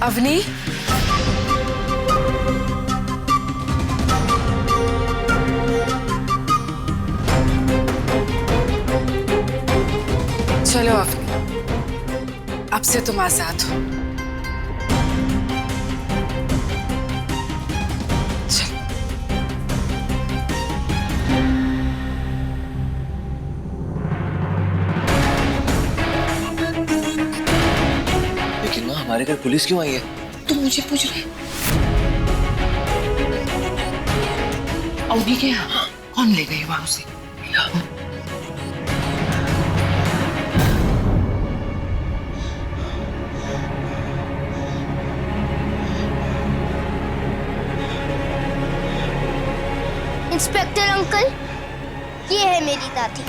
अवनी, चलो अवनी, अब से तुम आजाद हो। चलो। लेकिन माँ, हमारे घर पुलिस क्यों आई है? तुम मुझे पूछ रहे? अवनी के यहाँ कौन ले गए वहां से? इंस्पेक्टर अंकल, ये है मेरी दादी।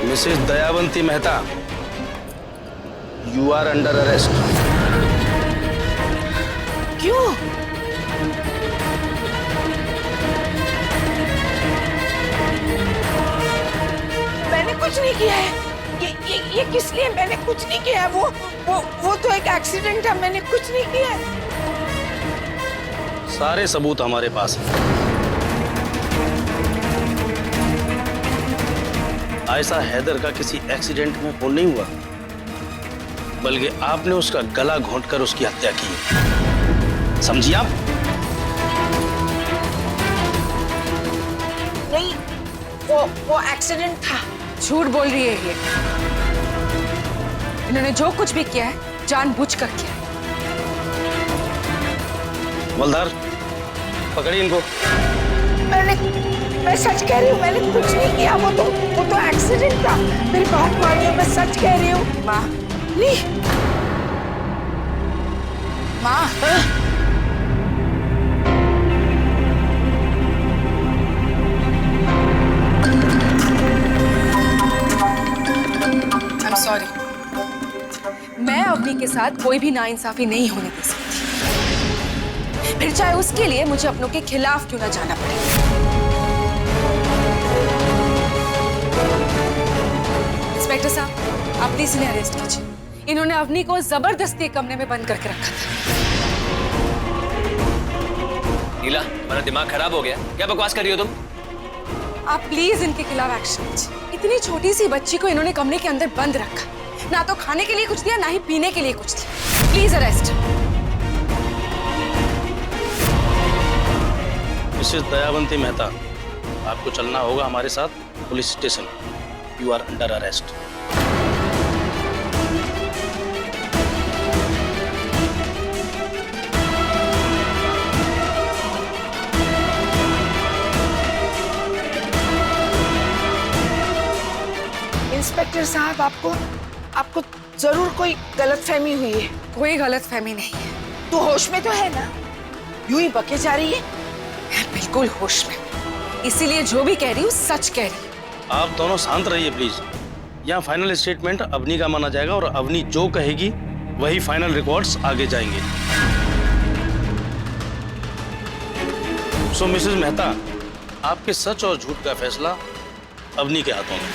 Mrs Dayawanti Mehta, you are under arrest. क्यों? मैंने कुछ नहीं किया है। ये किस लिए? मैंने कुछ नहीं किया है। वो तो एक एक्सीडेंट था। मैंने कुछ नहीं किया है। सारे सबूत हमारे पास हैं। आयशा हैदर का किसी एक्सीडेंट में खून नहीं हुआ, बल्कि आपने उसका गला घोंटकर उसकी हत्या की। समझिए आप? नहीं, वो एक्सीडेंट था। झूठ बोल रही है ये। इन्होंने जो कुछ भी किया है जानबूझकर किया है। वलदार, पकड़िए इनको। मैं सच कह रही हूँ, मैंने कुछ नहीं किया। वो तो एक्सीडेंट था। मेरी बात मानिए, मैं सच कह रही हूँ। माँ, नहीं, माँ, I'm sorry। मैं अवनी के साथ कोई भी नाइंसाफी नहीं होने दे सकती, फिर चाहे उसके लिए मुझे अपनों के खिलाफ क्यों ना जाना पड़े। इंस्पेक्टर साहब, आप प्लीज इन्हें अरेस्ट कीजिए। इन्होंने अवनी को जबरदस्ती एक कमरे में बंद करके रखा था। नीला, तुम्हारा दिमाग खराब हो गया? क्या बकवास कर रही हो तुम? आप प्लीज इनके खिलाफ एक्शन लीजिए। इतनी छोटी सी बच्ची को इन्होंने कमरे के अंदर बंद रखा, ना तो खाने के लिए कुछ दिया, ना ही पीने के लिए कुछ दिया। Please arrest. Mrs Dayawanti Mehta, आपको चलना होगा हमारे साथ police station. You are under arrest. Inspector साहब, आपको जरूर कोई गलतफहमी हुई है। कोई गलतफहमी नहीं है। तू होश में तो है ना? यूं ही बके जा रही है। मैं बिल्कुल होश में, इसीलिए जो भी कह रही हूँ सच कह रही हूँ। आप दोनों शांत रहिए प्लीज। यहाँ फाइनल स्टेटमेंट अवनी का माना जाएगा और अवनी जो कहेगी वही फाइनल रिकॉर्ड्स आगे जाएंगे। सो मिसेस मेहता, आपके सच और झूठ का फैसला अवनी के हाथों में।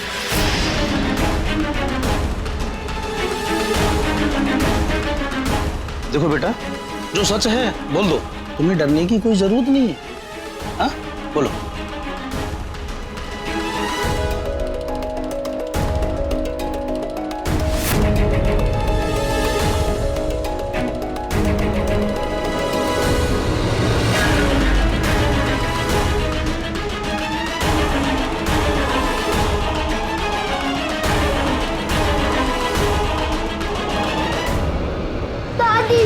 देखो बेटा, जो सच है बोल दो, तुम्हें डरने की कोई जरूरत नहीं है। हाँ, बोलो। दादी,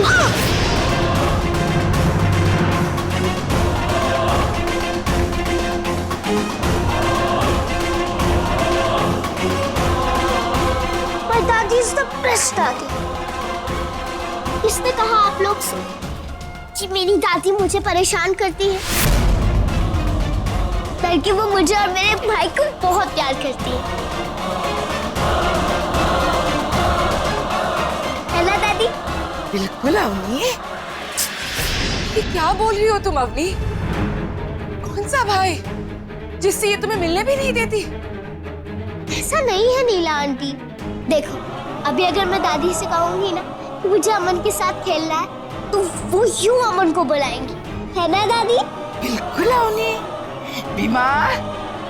पर दादी इज द बेस्ट दादी। किसने कहा आप लोग से कि मेरी दादी मुझे परेशान करती है? बल्कि वो मुझे और मेरे भाई को बहुत प्यार करती है। बिल्कुल अवनी। ये क्या बोल रही हो तुम अवनी? कौन सा भाई जिससे ये तुम्हें मिलने भी नहीं देती? ऐसा नहीं है नीला आंटी। देखो, अभी अगर मैं दादी से कहूंगी ना कि मुझे अमन के साथ खेलना है, तो वो यूं अमन को बुलाएंगी, है ना दादी? बिल्कुल अवनी। बीमा,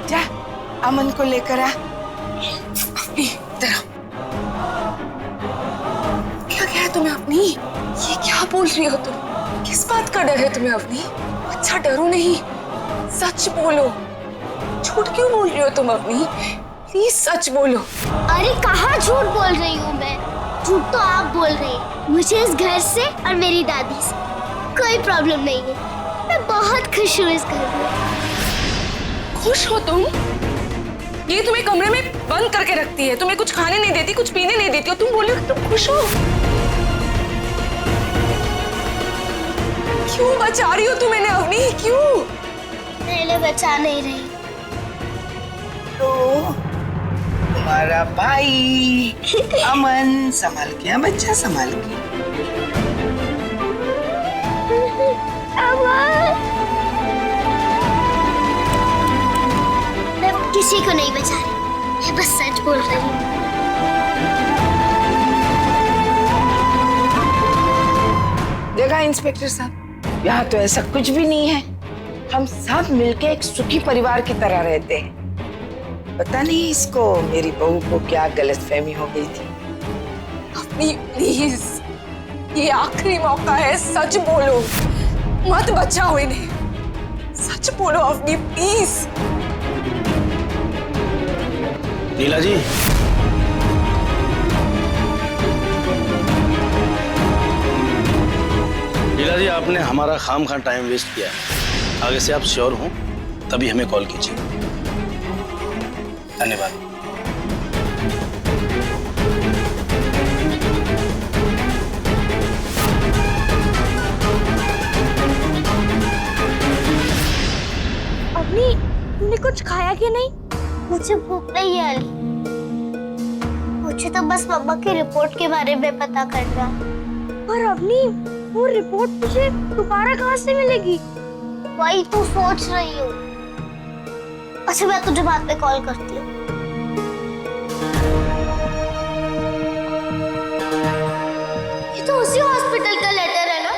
जा अमन को लेकर आ। इधर आओ। क्या क्या है तुम्हें अवनी? ये क्या बोल रही हो तुम? किस बात का डर है तुम्हें अवनी? अच्छा डरो नहीं, सच बोलो। झूठ क्यों बोल रही हो तुम अवनी? प्लीज सच बोलो। अरे कहाँ झूठ बोल रही हूँ मैं? झूठ तो आप बोल रही हैं। मुझे इस घर से और मेरी दादी से कोई प्रॉब्लम नहीं है। मैं बहुत खुश हूँ इस घर में। खुश हो तुम? ये तुम्हें कमरे में बंद करके रखती है, तुम्हें कुछ खाने नहीं देती, कुछ पीने नहीं देती, और तुम बोल रही हो कि तुम खुश हो? क्यों बचा रही हो तुम इन्हें अवनी? क्यों? पहले बचा नहीं रही। तो तुम्हारा भाई अमन संभाल के, हाँ बच्चा संभाल के। मैं किसी को नहीं बचा रही, मैं बस सच बोल रही हूँ। देखा इंस्पेक्टर साहब, यहाँ तो ऐसा कुछ भी नहीं है। हम सब मिलके एक सुखी परिवार की तरह रहते हैं। पता नहीं इसको मेरी बहू को क्या गलतफहमी हो गई थी। अवनी प्लीज, ये आखिरी मौका है, सच बोलो, मत बचाओ इन्हें। सच बोलो अवनी प्लीज। नीला जी, नीला जी, आपने हमारा खामखा टाइम वेस्ट किया है। आगे से आप श्योर हो तभी हमें कॉल कीजिए। धन्यवाद। अवनी, तुमने कुछ खाया कि नहीं? मुझे भूख नहीं है अली। मुझे तो बस मम्मा की रिपोर्ट के बारे में पता करना है। पर अवनी, वो रिपोर्ट मुझे दोबारा कहाँ से मिलेगी? वही तो सोच रही हूँ। अच्छा, मैं तुझे बाद में कॉल करती हूँ। ये तो उसी हॉस्पिटल का लेटर है ना,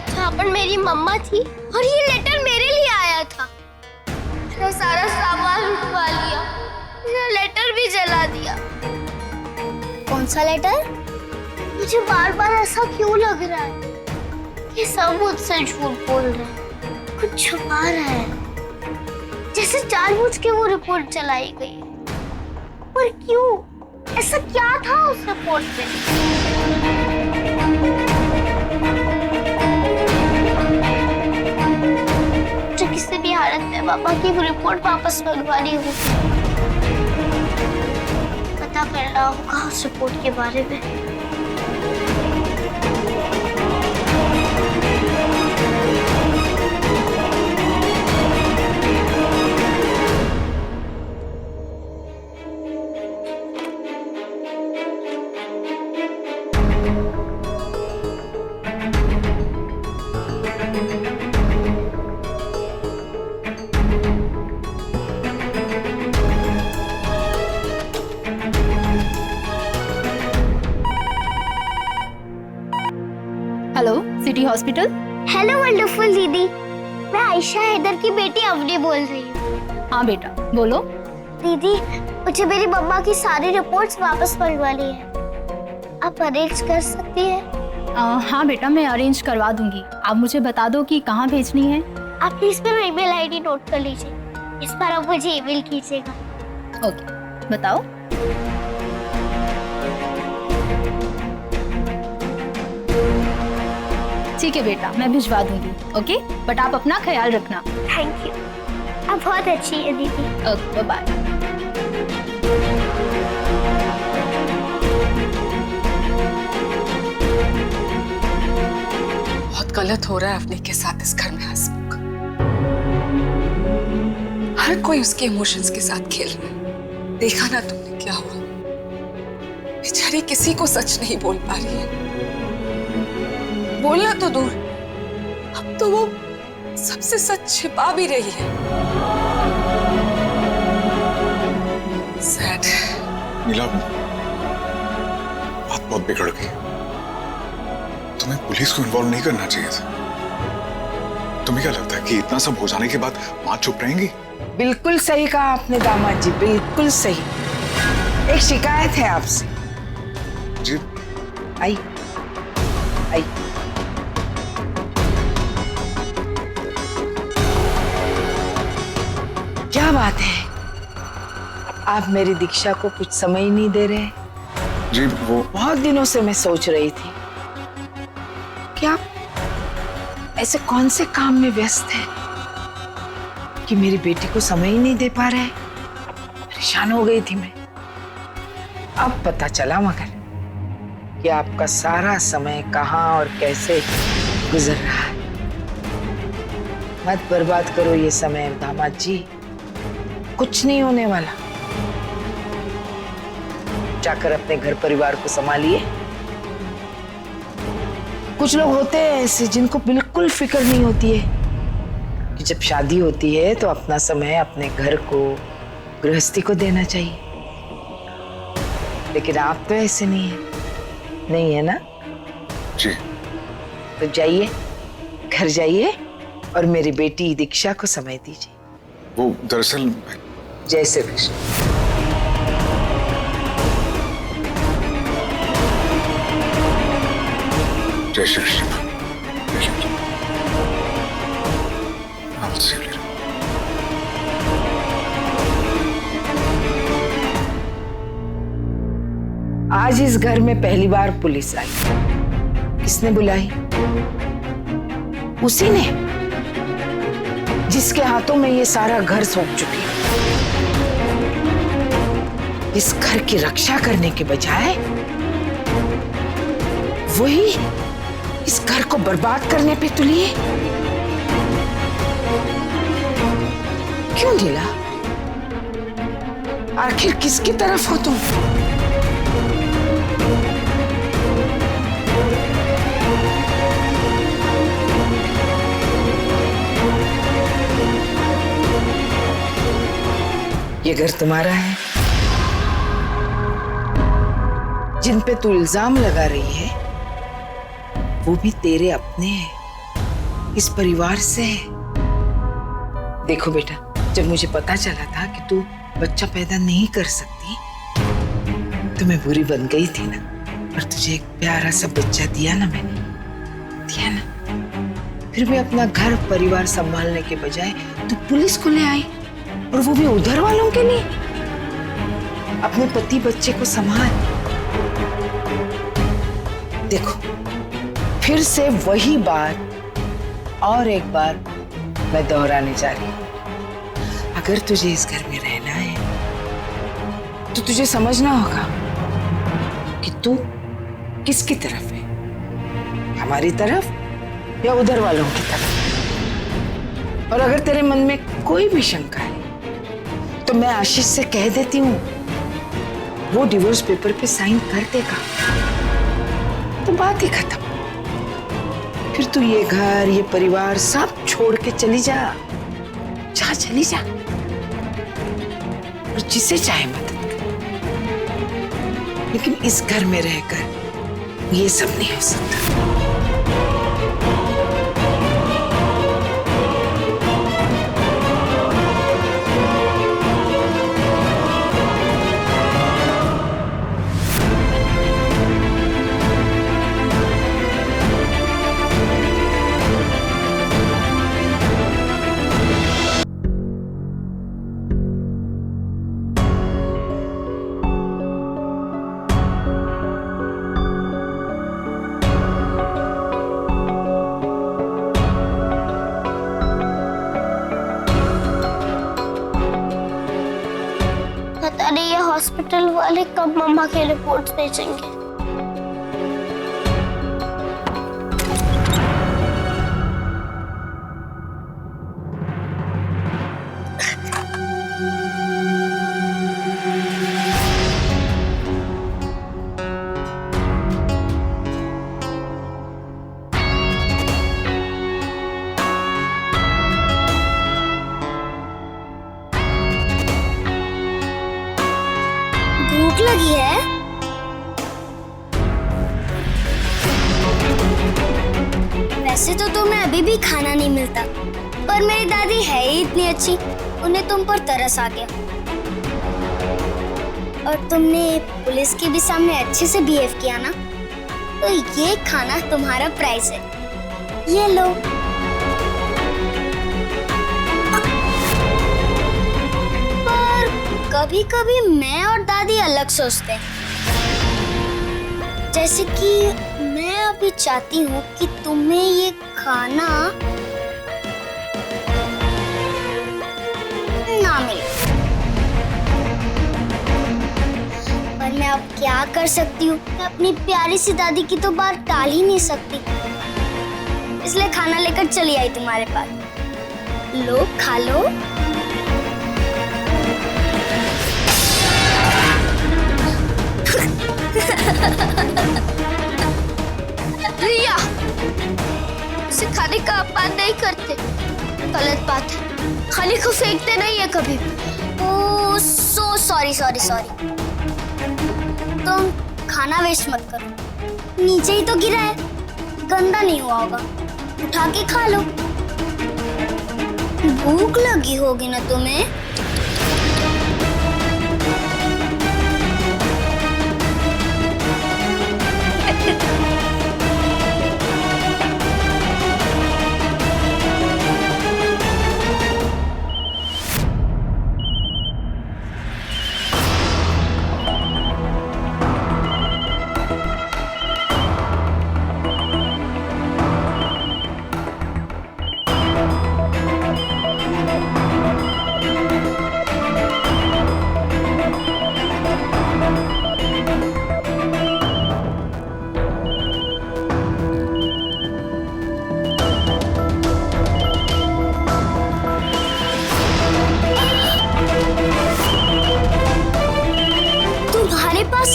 जहाँ पर मेरी मम्मा थी, और ये लेटर मेरे लिए आया था। मेरा सारा सामान उठवा लिया, मेरा लेटर भी जला दिया। कौन सा लेटर? मुझे बार बार ऐसा क्यों लग रहा है कि सब मुझसे झूठ बोल रहे हैं, कुछ छुपा रहा है, जैसे जानबूझ के वो रिपोर्ट चलाई गई। पर क्यों? ऐसा क्या था उस रिपोर्ट में? मुझे किसी भी हालत में पापा की रिपोर्ट वापस मंगवानी होगी। पता करना होगा उस रिपोर्ट के बारे में। Hello, city hospital. Hello wonderful दीदी, मैं आयशा हैदर की बेटी अवनी बोल रही हूँ। हाँ बेटा, बोलो। दीदी, मुझे मेरी मम्मा की सारी रिपोर्ट्स वापस मंगवानी है। आप अरेंज कर सकती हैं? हाँ बेटा, मैं अरेंज करवा दूंगी। आप मुझे बता दो कि कहाँ भेजनी है। आप प्लीज मेरा ईमेल आईडी नोट कर लीजिए। इस बार आप मुझे ईमेल कीजिएगा। ओके, बताओ। ठीक है बेटा, मैं भिजवा दूंगी। ओके, बट आप अपना ख्याल रखना। थैंक यू, आप बहुत अच्छी है दीदी। Okay, bye. बहुत गलत हो रहा है अवनी के साथ इस घर में हंसमुख। हर कोई उसके इमोशंस के साथ खेल रहा है। देखा ना तुमने क्या हुआ? बेचारी किसी को सच नहीं बोल पा रही है। बोलना तो दूर, अब तो वो सबसे सच छिपा भी रही है। सैड। नीला, बात बहुत बिगड़ गई। तुम्हें पुलिस को इन्वॉल्व नहीं करना चाहिए था। तुम्हें क्या लगता है कि इतना सब हो जाने के बाद मां चुप रहेंगी? बिल्कुल सही कहा आपने दामाद जी, बिल्कुल सही। एक शिकायत है आपसे। जी। आई आई। क्या बात है, आप मेरी दीक्षा को कुछ समय ही नहीं दे रहे? जी वो बहुत दिनों से मैं सोच रही थी कि आप ऐसे कौन से काम में व्यस्त हैं कि मेरी बेटी को समय ही नहीं दे पा रहे। परेशान हो गई थी मैं। अब पता चला मगर कि आपका सारा समय कहाँ और कैसे गुजर रहा है। मत बर्बाद करो ये समय दामाद जी, कुछ नहीं होने वाला। जाकर अपने घर परिवार को संभालिए। कुछ लोग होते हैं ऐसे जिनको बिल्कुल फिक्र नहीं होती है कि जब शादी होती है तो अपना समय अपने घर को, गृहस्थी को देना चाहिए। लेकिन आप तो ऐसे नहीं है ना? जी। तो जाइए, घर जाइए और मेरी बेटी दीक्षा को समय दीजिए। वो दरअसल जय श्री कृष्ण। जय श्री कृष्ण। जय Shri Krishna. I'll see you later. आज इस घर में पहली बार पुलिस आई। किसने बुलाई? उसी ने जिसके हाथों में ये सारा घर सौंप चुकी है। इस घर की रक्षा करने के बजाय वही इस घर को बर्बाद करने पे तुली है। क्यों नीला? आखिर किसकी तरफ हो तुम? ये घर तुम्हारा है। जिन पे तू इल्जाम लगा रही है वो भी तेरे अपने हैं, इस परिवार से है। देखो बेटा, जब मुझे पता चला था कि तू बच्चा पैदा नहीं कर सकती तो मैं बुरी बन गई थी ना, और तुझे एक प्यारा सा बच्चा दिया ना मैंने, दिया ना। फिर भी अपना घर परिवार संभालने के बजाय तू पुलिस को ले आई, और वो भी उधर वालों के लिए। अपने पति बच्चे को संभाल। देखो, फिर से वही बात और एक बार मैं दोहराने जा रही हूं। अगर तुझे इस घर में रहना है तो तुझे समझना होगा कि तू किसकी तरफ है, हमारी तरफ या उधर वालों की तरफ। और अगर तेरे मन में कोई भी शंका है तो मैं आशीष से कह देती हूँ, वो डिवोर्स पेपर पे साइन कर देगा तो बात ही खत्म। फिर तू ये घर, ये परिवार सब छोड़ के चली जा, जहां चली जा, और जिसे चाहे मदद कर। लेकिन इस घर में रहकर ये सब नहीं हो सकता। पता नहीं ये हॉस्पिटल वाले कब मम्मा के रिपोर्ट्स भेजेंगे। लगी है? वैसे तो तुम्हें अभी भी खाना नहीं मिलता, पर मेरी दादी है ही इतनी अच्छी, उन्हें तुम पर तरस आ गया। और तुमने पुलिस के भी सामने अच्छे से बिहेव किया ना, तो ये खाना तुम्हारा प्राइस है, ये लो। पर कभी-कभी मैं और दादी अलग सोचते हैं। जैसे कि मैं अभी चाहती हूँ कि तुम्हें ये खाना ना मिले, पर मैं अब क्या कर सकती हूँ? मैं अपनी प्यारी सी दादी की तो बात टाल ही नहीं सकती, इसलिए खाना लेकर चली आई तुम्हारे पास। लो, खा लो। रिया, उसे खाने का अपमान नहीं करते, गलत बात है। खाने को फेंकते नहीं है कभी। ओह, सॉरी। तुम खाना वेस्ट मत करो, नीचे ही तो गिरा है, गंदा नहीं हुआ होगा, उठा के खा लो। भूख लगी होगी ना तुम्हें?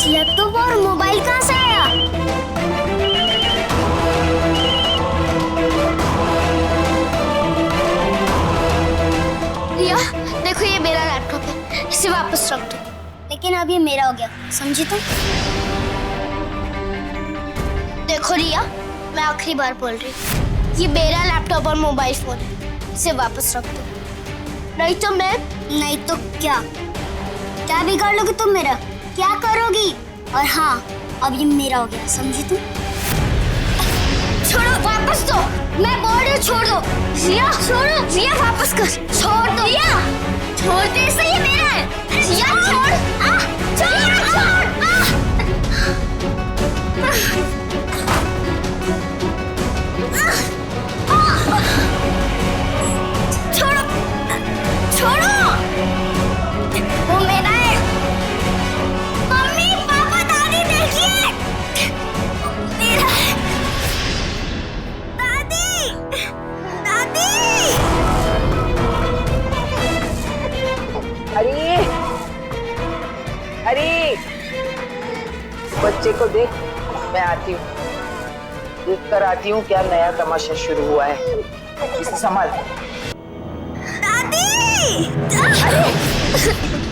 लैपटॉप और मोबाइल कहाँ से आया? रिया, देखो ये मेरा लैपटॉप है, इसे वापस रख दो। लेकिन अब ये मेरा हो गया, समझी तुम? देखो रिया, मैं आखिरी बार बोल रही हूँ, ये मेरा लैपटॉप और मोबाइल फोन है, इसे वापस रख दो। नहीं तो क्या बिगाड़ लोगी तुम मेरा? क्या करोगी? और हाँ, अब ये मेरा हो गया, समझी तुम? छोड़ो, वापस दो। मैं बोल रही हूँ, छोड़ दो। रिया, छोड़ो। रिया, वापस कर। छोड़ दो। रिया, छोड़ दे, इसे, ये मेरा है। रिया, छोड़। छोड़ो। वो मेरा है। मम्मी, पापा, दादी, देखिए, मेरा है। दादी। अरे बच्चे को देख, मैं आती हूँ, देख कर आती हूँ क्या नया तमाशा शुरू हुआ है। इसे संभाल।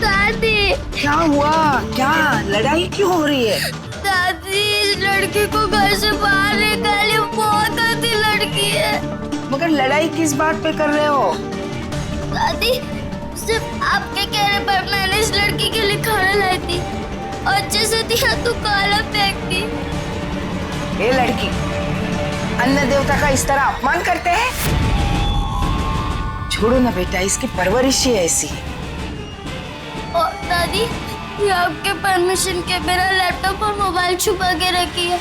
दादी, क्या हुआ? क्या लड़ाई क्यों हो रही है? दादी, इस लड़की को घर से बाहर निकालिए, बहुत गंदी लड़की है। मगर लड़ाई किस बात पे कर रहे हो? दादी, सिर्फ आपके कहने पर मैंने इस लड़की के लिए खाना लाई थी, और जैसे दिया तो काला फेंक दी। ये लड़की अन्न देवता का इस तरह अपमान करते हैं? छोड़ो ना बेटा, इसकी परवरिश ही ऐसी है। और दादी, ये आपके परमिशन के बिना लैपटॉप और मोबाइल छुपा के रखी है।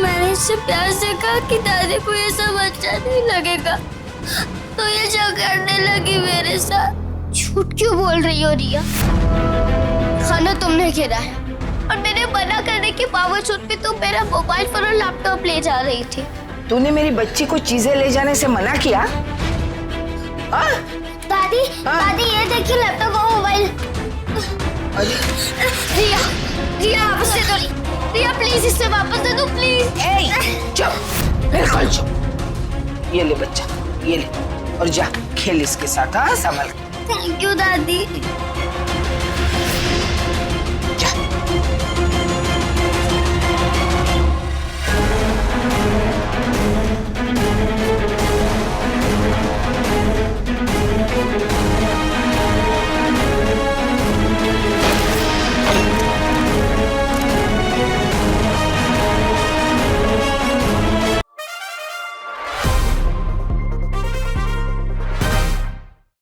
मैंने इससे प्यार से कहा कि दादी को ये सब अच्छा नहीं लगेगा, तो ये झगड़ने लगी मेरे साथ। झूठ क्यों बोल रही हो रिया? खाना तुमने गिरा है, और मेरे मना करने के बावजूद भी तुम मेरा मोबाइल फोन और लैपटॉप ले जा रही थी। तूने मेरी बच्ची को चीजें ले जाने से मना किया? दादी, दादी, ये देखिए लैपटॉप और मोबाइल। रिया, वापस दे दो। रिया, प्लीज इसे वापस दे दो, प्लीज। चुप, बिल्कुल चुप। ये ले बच्चा, ये ले, और जा खेल इसके साथ। हाँ, संभल। थैंक यू दादी।